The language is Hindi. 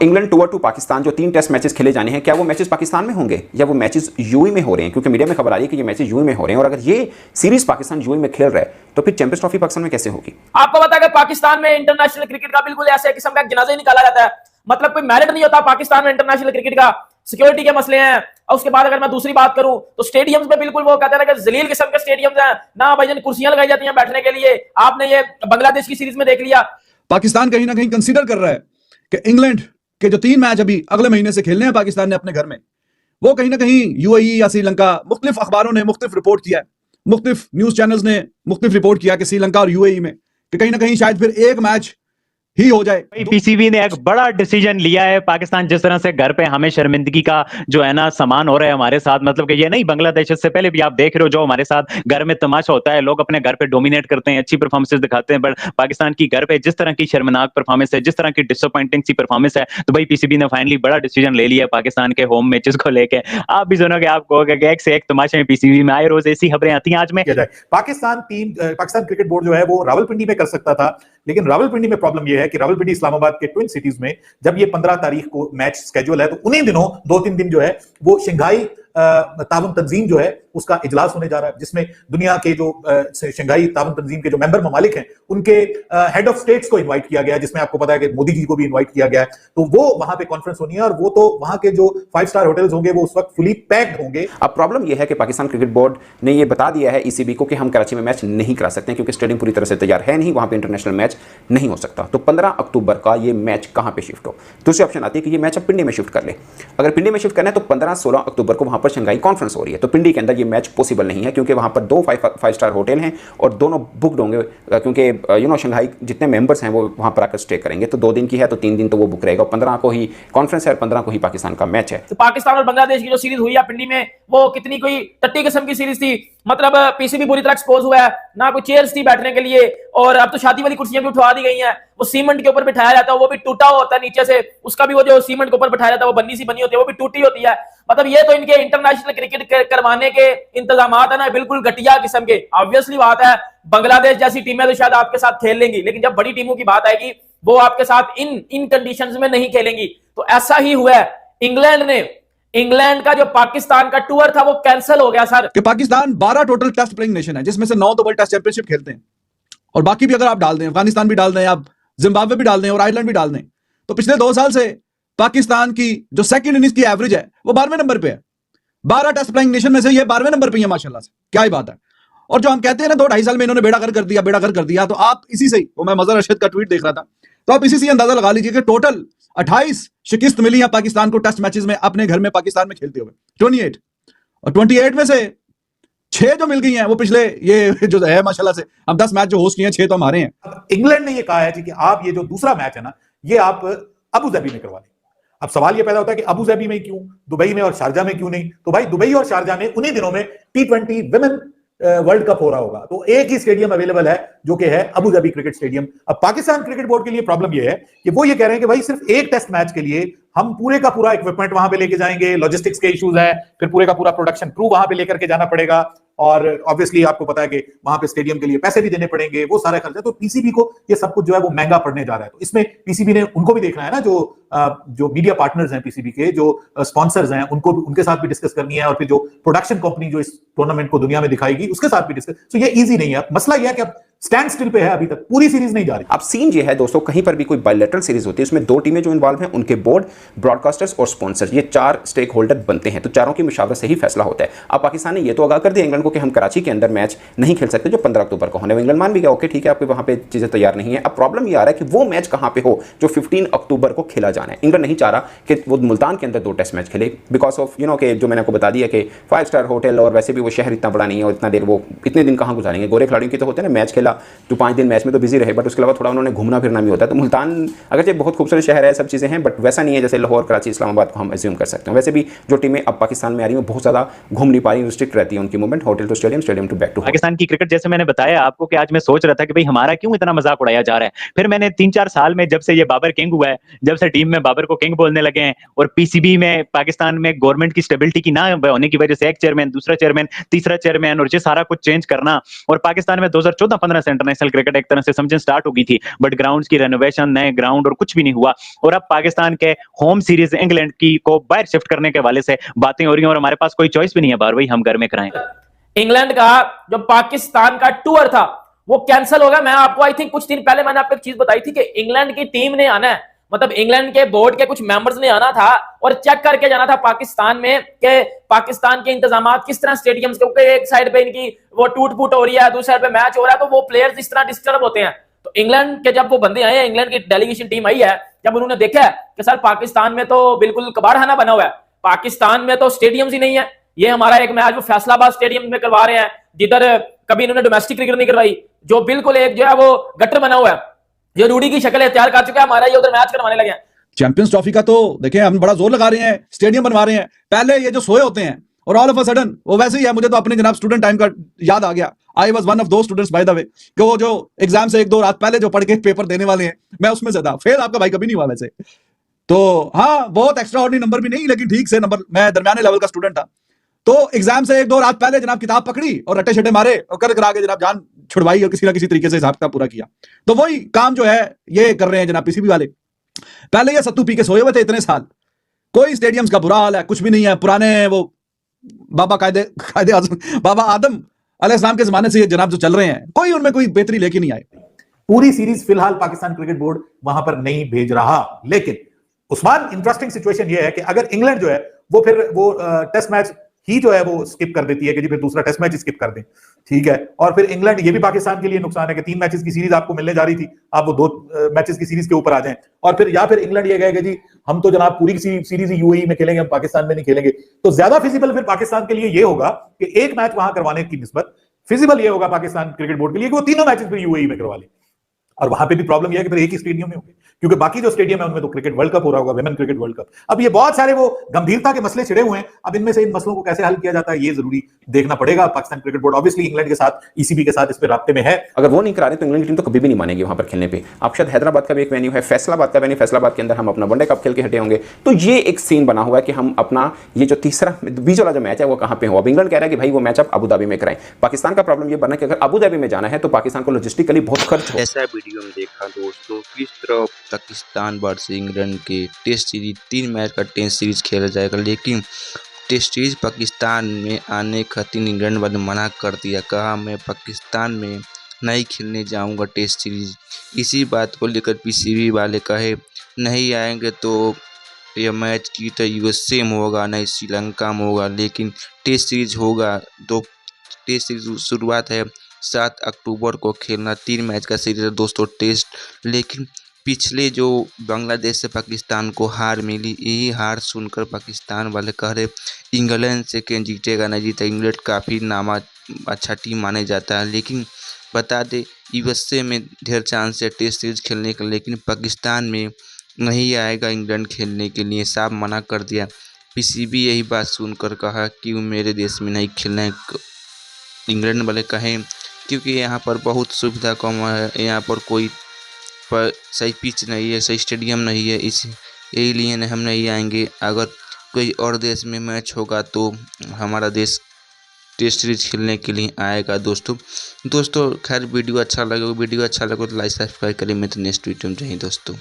इंग्लैंड टूर टू पाकिस्तान जो 3 टेस्ट मैचेस खेले जाने हैं, क्या वो मैचेस पाकिस्तान में होंगे या वो मैचेस यूएई में हो रहे हैं? क्योंकि मीडिया में खबर आ रही है कि ये मैचेस यूएई में हो रहे हैं, और अगर ये सीरीज पाकिस्तान यूएई में खेल रहा है तो फिर चैंपियंस ट्रॉफी पाकिस्तान में कैसे होगी? आपको पता है कि पाकिस्तान में इंटरनेशनल क्रिकेट का बिल्कुल ऐसे किस्म का जनाजा ही निकाला जाता है, मतलब कोई मेरिट नहीं होता पाकिस्तान में इंटरनेशनल क्रिकेट का। सिक्योरिटी के मसले हैं, और उसके बाद अगर मैं दूसरी बात करूं तो स्टेडियम्स में बिल्कुल वो कहते हैं कि जलील किस्म के स्टेडियम्स हैं ना भाईजान, कुर्सियां लगाई जाती हैं बैठने के लिए। आपने ये बांग्लादेश की सीरीज में देख लिया। पाकिस्तान कहीं ना कहीं कंसीडर कर रहा है कि इंग्लैंड के जो 3 मैच अभी अगले महीने से खेलने हैं पाकिस्तान ने अपने घर में, वो कहीं ना कहीं यूएई या श्रीलंका, मुख्तलिफ अखबारों ने मुख्तलिफ रिपोर्ट किया है, मुख्तलिफ न्यूज चैनल्स ने मुख्तलिफ रिपोर्ट किया कि श्रीलंका और यूएई में कि कहीं ना कहीं शायद फिर एक मैच ही हो जाए। पीसीबी ने एक बड़ा डिसीजन लिया है। पाकिस्तान जिस तरह से घर पे हमें शर्मिंदगी का जो है ना सामान हो रहा है हमारे साथ, मतलब कि ये नहीं बांग्लादेश, इससे पहले भी आप देख रहे हो जो हमारे साथ घर में तमाशा होता है, लोग अपने घर पे डोमिनेट करते हैं, अच्छी परफॉर्मेंसेस दिखाते हैं, बट पाकिस्तान की घर पे जिस तरह की शर्मनाक परफॉर्मेंस है, जिस तरह की डिसअपॉइंटिंग सी परफॉर्मेंस है, तो भाई पीसीबी ने फाइनली बड़ा डिसीजन ले लिया है पाकिस्तान के होम मैचेस को लेकर। आप भी सुनोगे, आप कहोगे एक से एक तमाशे में पीसीबी में आए रोज ऐसी खबरें आती हैं। आज में पाकिस्तान क्रिकेट बोर्ड जो है वो रावलपिंडी में कर सकता था, लेकिन रावलपिंडी में प्रॉब्लम यह है कि रावलपिंडी इस्लामाबाद के ट्विन सिटीज में जब ये 15 तारीख को मैच स्केड्यूल है, तो उन्हीं दिनों 2-3 दिन जो है वो शंघाई ताउन तंजीम जो है उसका इजलास होने जा रहा है, जिसमें दुनिया के जो शंघाई ताउन तंजीम के जो मेंबर ममालिक हैं उनके हेड ऑफ स्टेट्स को इनवाइट किया गया है, जिसमें आपको पता है कि मोदी जी को भी इनवाइट किया गया है। तो वो वहां पे कॉन्फ्रेंस होनी है, और वो तो वहां के जो 5 स्टार होटल्स होंगे वो उस वक्त फुली पैक्ड होंगे। अब प्रॉब्लम यह है कि पाकिस्तान क्रिकेट बोर्ड ने यह बता दिया है ईसीबी को कि हम कराची में मैच नहीं करा सकते क्योंकि स्टेडियम पूरी तरह से तैयार है नहीं, वहां पे इंटरनेशनल मैच नहीं हो सकता। तो 15 अक्टूबर का ये मैच कहां पे शिफ्ट हो? दूसरी ऑप्शन आती है कि ये मैच अब पिंडी में शिफ्ट कर ले। अगर पिंडी में शिफ्ट करना है तो 15-16 अक्टूबर को वहां पर शंघाई कॉन्फ्रेंस हो रही है, तो पिंडी के अंदर ये मैच पॉसिबल नहीं है क्योंकि वहां पर 2 5 स्टार होटल हैं और दोनों बुकड होंगे, क्योंकि शंघाई जितने मेंबर्स हैं वो वहां पर आकर स्टे करेंगे। तो 2 दिन की है तो 3 दिन तो वो बुक रहेगा। 15 को ही कॉन्फ्रेंस है और 15 को ही पाकिस्तान का मैच है। तो पाकिस्तान और बांग्लादेश की जो सीरीज हुई है पिंडी में, वो कितनी कोई टट्टी किस्म की सीरीज थी, मतलब पीसीबी बुरी तरह एक्सपोज हुआ है, ना कोई चेयर्स थी बैठने के लिए, और अब तो शादी वाली कुर्सियां भी उठवा दी गई हैं। वो सीमेंट के ऊपर बिठाया जाता है, वो भी टूटा हुआ होता है नीचे से, उसका भी वो जो सीमेंट के ऊपर बिठाया जाता है वो बन्नी सी बनी होती है, वो भी टूटी होती है। मतलब ये तो इनके इंटरनेशनल क्रिकेट करवाने के इंतजाम है ना, बिल्कुल घटिया किस्म के। ऑब्वियसली बात है बांग्लादेश जैसी टीमें तो शायद आपके साथ खेल लेंगी, लेकिन जब बड़ी टीमों की बात आएगी वो आपके साथ इन कंडीशंस में नहीं खेलेंगी। तो ऐसा ही हुआ है। इंग्लैंड का जो पाकिस्तान का टूर था वो कैंसिल हो गया सर। कि Pakistan 12 total test playing nation है, जिसमें से 9 तो वर्ल्ड टेस्ट चैंपियनशिप खेलते हैं, और बाकी भी अगर आप डाल दें, अफगानिस्तान भी डाल दें, आप जिम्बाब्वे भी डाल दें और आयरलैंड भी डाल दें, तो पिछले 2 साल से पाकिस्तान की जो सेकंड इनिंग्स की एवरेज है वो 12वें नंबर पे है। 12 टेस्ट प्लेइंग नेशन में से ये 12वें नंबर पे है, माशाल्लाह से, क्या ही बात है। और जो हम कहते हैं ना 2-2.5 साल में इन्होंने बेड़ा कर दिया, तो आप इसी से ही, वो मैं मजहर रशीद का ट्वीट देख रहा था, तो आप इसी से अंदाजा लगा लीजिए कि टोटल 28 शिकस्त मिली है पाकिस्तान को टेस्ट मैचेस में अपने घर में पाकिस्तान में खेलते हुए, 28, और 28 में से 6 जो मिल गई हैं वो पिछले ये जो है माशाल्लाह से, हम 10 मैच जो होस्ट किए हैं 6 तो हमारे हैं। इंग्लैंड ने ये कहा है कि आप ये जो दूसरा मैच है ना, ये आप अबू धाबी में करवा लें। अब सवाल ये पैदा होता है कि अबू धाबी में क्यों, दुबई में और शारजा में क्यों नहीं? तो भाई दुबई और शारजा में उन्हीं दिनों में T20 विमेन वर्ल्ड कप हो रहा होगा, तो एक ही स्टेडियम अवेलेबल है जो कि है अबू धाबी क्रिकेट स्टेडियम। अब पाकिस्तान क्रिकेट बोर्ड के लिए प्रॉब्लम यह है कि वो ये कह रहे हैं कि भाई सिर्फ एक टेस्ट मैच के लिए हम पूरे का पूरा इक्विपमेंट वहां पे लेके जाएंगे, लॉजिस्टिक्स के इश्यूज है, फिर पूरे का पूरा प्रोडक्शन क्रू वहां पे लेकर के जाना पड़ेगा, और ऑब्वियसली आपको पता है कि वहां पे स्टेडियम के लिए पैसे भी देने पड़ेंगे, वो सारा खर्चा। तो पीसीबी को ये सब कुछ जो है वो महंगा पड़ने जा रहा है। तो इसमें पीसीबी ने उनको भी देखना है ना, जो मीडिया पार्टनर्स हैं पीसीबी के, जो स्पॉन्सर्स हैं, उनके साथ भी डिस्कस करनी है, और फिर जो प्रोडक्शन कंपनी जो इस टूर्नामेंट को दुनिया में दिखाएगी उसके साथ भी डिस्कस। तो ये इजी नहीं है। मसला यह है कि अब स्टैंड स्टिल पे है, अभी तक पूरी सीरीज नहीं जा रही। अब सीन ये है दोस्तों, कहीं पर भी कोई बायलैटरल सीरीज होती है उसमें 2 टीमें जो इन्वॉल्व हैं, उनके बोर्ड, ब्रॉडकास्टर्स और स्पॉन्सर्स, ये 4 स्टेक होल्डर बनते हैं, तो चारों की मुशावरत से ही फैसला होता है। अब पाकिस्तान ने ये तो आगाह कर दिया इंग्लैंड को कि हम कराची के अंदर मैच नहीं खेल सकते जो 15 अक्टूबर को होने में। इंग्लैंड मान भी गया ओके ठीक है, आपके वहां पे चीजें तैयार नहीं है। अब प्रॉब्लम ये आ रहा है कि वो मैच कहां पे हो जो 15 अक्टूबर को खेला जाना है। इंग्लैंड नहीं चाह रहा कि वो मुल्तान के अंदर 2 टेस्ट मैच खेले, बिकॉज ऑफ कि जो मैंने आपको बता दिया कि 5 स्टार होटल, और वैसे भी वो शहर इतना बड़ा नहीं है, और इतना देर वो इतने दिन कहां गुजारेंगे। गोरे खिलाड़ियों की तो होते हैं ना, मैच खेला तो 5 दिन मैच में तो बिजी रहे, बट उसके अलावा थोड़ा उन्होंने घूमना फिरना भी होता है। तो मुल्तान अगरचे बहुत खूबसूरत शहर है, सब चीज़ें हैं, बट वैसा नहीं है जैसे लाहौर, कराची, इस्लामाबाद को हम एज्यूम कर सकते हैं। वैसे भी जो टीमें अब पाकिस्तान में आ रही हैं बहुत ज़्यादा घूम नहीं पा रही, रिस्ट्रिक्ट रहती है उनकी movement, hotel to stadium, stadium to back to. Pakistan की क्रिकेट, जैसे मैंने बताया आपको कि आज मैं सोच रहा था कि भाई हमारा क्यों इतना मजाक उड़ाया जा रहा है। फिर मैंने 3-4 साल में, जब से ये बाबर किंग हुआ है, जब से टीम में बाबर को किंग बोलने लगे हैं, और पीसीबी में पाकिस्तान में गवर्नमेंट की स्टेबिलिटी की ना होने की वजह से एक चेयरमैन, दूसरा चेयरमैन, तीसरा चेयरमैन, और ये सारा कुछ चेंज करना, और पाकिस्तान में 2014-15 तरह से इंटरनेशनल क्रिकेट एक तरह से समझे स्टार्ट हो गई थी, बट ग्राउंड्स की रेनोवेशन, नए ग्राउंड और कुछ भी नहीं हुआ। और अब पाकिस्तान के होम सीरीज इंग्लैंड की को बाहर शिफ्ट करने के वाले से बातें हो रही हैं और हमारे पास कोई चॉइस भी नहीं है बार, भाई हम घर में कराएं। इंग्लैंड का जो पाकिस्तान का टूर था वो कैंसिल हो गया। मैं आपको आई थिंक कुछ दिन पहले मैंने आपको एक चीज बताई थी कि इंग्लैंड की टीम ने आना है, मतलब इंग्लैंड के बोर्ड के कुछ मेंबर्स ने आना था और चेक करके जाना था पाकिस्तान में कि पाकिस्तान के इंतजामात किस तरह स्टेडियम्स के, क्योंकि एक साइड पे इनकी वो टूट फूट हो रही है, दूसरी साइड पे मैच हो रहा है, तो वो प्लेयर्स इस तरह डिस्टर्ब होते हैं। तो इंग्लैंड के जब वो बंदे आए हैं, इंग्लैंड की डेलीगेशन टीम आई है, जब उन्होंने देखा है कि सर पाकिस्तान में तो बिल्कुल कबाड़खाना बना हुआ है, पाकिस्तान में तो स्टेडियम्स ही नहीं है, ये हमारा एक मैच वो फैसलाबाद स्टेडियम में करवा रहे हैं जिधर कभी इन्होंने डोमेस्टिक क्रिकेट नहीं करवाई, जो बिल्कुल एक जो है वो गटर बना हुआ है, जो रूडी की शक्ल तैयार कर चुका है, हमारा ये उधर मैच करवाने लगे हैं। चैंपियंस ट्रॉफी का तो देखें, हम बड़ा जोर लगा रहे हैं, स्टेडियम बनवा रहे हैं, पहले ये जो सोए होते हैं और ऑल ऑफ अ सडन वो वैसे ही है। मुझे तो अपने जनाब स्टूडेंट टाइम का याद आ गया। आई वाज वन ऑफ दो स्टूडेंट्स बाय द वे, कि वो जो एग्जाम से 1-2 रात पहले जो पढ़ के पेपर देने वाले हैं, मैं उसमें से था। फेल आपका भाई कभी नहीं हुआ वैसे तो, हाँ बहुत एक्स्ट्रा ऑर्डिनरी नंबर भी नहीं, लेकिन ठीक से नंबर, मैं दरमियाने लेवल का स्टूडेंट था। तो एग्जाम से 1-2 रात पहले जनाब किताब पकड़ी और रट्टे शट्टे मारे और कर करा के जनाब जान छुड़वाई और किसी ना किसी तरीके से हिसाब का पूरा किया। तो वही काम जो है ये कर रहे हैं जनाब पीसीबी वाले। पहले ये सत्तू पी के सोए हुए थे इतने साल, कोई स्टेडियम्स का बुरा हाल है, कुछ भी नहीं है। पुराने वो बाबा बाबा आदम अलैहिस्सलाम के जमाने से ये जनाब जो चल रहे हैं, कोई उनमें कोई बेहतरी लेके नहीं आए। पूरी सीरीज फिलहाल पाकिस्तान क्रिकेट बोर्ड वहां पर नहीं भेज रहा। लेकिन उस्मान, इंटरेस्टिंग सिचुएशन ये है कि अगर इंग्लैंड जो है वो फिर वो टेस्ट मैच ही जो है वो स्किप कर देती है कि जी फिर दूसरा टेस्ट मैच स्किप कर दें, ठीक है, और फिर इंग्लैंड, ये भी पाकिस्तान के लिए नुकसान है कि 3 मैचेस की सीरीज आपको मिलने जा रही थी, आप वो 2 मैचेस की सीरीज के ऊपर आ जाएं, और फिर या फिर इंग्लैंड ये कहेगा जी हम तो जनाब पूरी सीरीज यूएई में खेलेंगे, हम पाकिस्तान में नहीं खेलेंगे। तो ज्यादा फिजिबल फिर पाकिस्तान के लिए ये होगा कि एक मैच वहां करवाने की निस्बत फिजिबल ये होगा पाकिस्तान क्रिकेट बोर्ड के लिए कि वो तीनों मैचेस फिर यूएई में करवा ले। और वहां पे भी प्रॉब्लम यह है कि फिर एक ही स्टेडियम में होंगे, क्योंकि बाकी जो स्टेडियम है उनमें तो क्रिकेट वर्ल्ड कप हो रहा होगा, विमेन क्रिकेट वर्ल्ड कप। अब ये बहुत सारे वो गंभीरता के मसले छिड़े हुए हैं। अब इनमें से इन मसलों को कैसे हल किया जाता है ये जरूरी देखना पड़ेगा। Pakistan cricket board obviously England के साथ, ईसीबी के साथ इस पर राब्ते में है। अगर वो नहीं करा रहे तो इंग्लैंड की टीम तो कभी भी नहीं मानेगी वहां पर खेलने पे। आप शायद हैदराबाद का भी एक वेन्यू है, फैसलाबाद का वेन्यू, फैसलाबाद के अंदर हम अपना वनडे कप खेल के हटे होंगे। तो ये एक सीन बना हुआ है कि हम अपना ये जो तीसरा बीच वाला जो मैच है वो कहां पे हो। अब इंग्लैंड कह रहा है कि भाई वो मैच आप अबू धाबी में कराएं। पाकिस्तान का प्रॉब्लम ये बना कि अगर अबू धाबी में जाना है तो पाकिस्तान को लॉजिस्टिकली बहुत खर्च हो। ऐसा वीडियो में देखा दोस्तों, किस तरह पाकिस्तान वर्सेस इंग्लैंड के टेस्ट सीरीज 3 मैच का टेस्ट सीरीज खेला जाएगा, लेकिन टेस्ट सीरीज पाकिस्तान में आने खातिर इंग्लैंड वाले मना कर दिया, कहा मैं पाकिस्तान में नहीं खेलने जाऊंगा टेस्ट सीरीज। इसी बात को लेकर पीसीबी वाले कहे नहीं आएंगे तो यह मैच की तो यूएसए में होगा, नहीं श्रीलंका में होगा, लेकिन टेस्ट सीरीज होगा। तो टेस्ट सीरीज शुरुआत है 7 अक्टूबर को खेलना, 3 मैच का सीरीज है दोस्तों टेस्ट। लेकिन पिछले जो बांग्लादेश से पाकिस्तान को हार मिली, यही हार सुनकर पाकिस्तान वाले कह रहे इंग्लैंड से क्या जीतेगा नहीं जीता। इंग्लैंड काफ़ी अच्छा टीम माने जाता है, लेकिन बता दे यूएसए में ढेर चांस है टेस्ट सीरीज खेलने का, लेकिन पाकिस्तान में नहीं आएगा इंग्लैंड खेलने के लिए, साफ मना कर दिया। पीसीबी यही बात सुनकर कहा कि मेरे देश में नहीं खेलना है। इंग्लैंड वाले कहें क्योंकि यहाँ पर बहुत सुविधा कम है, यहाँ पर कोई सही पिच नहीं है, सही स्टेडियम नहीं है, यही लिए हम नहीं आएंगे। अगर कोई और देश में मैच होगा तो हमारा देश टेस्ट सीरीज खेलने के लिए आएगा दोस्तों। खैर वीडियो अच्छा लगे तो लाइक सब्सक्राइब करें। मैं तो नेक्स्ट वीडियो में चाहिए दोस्तों।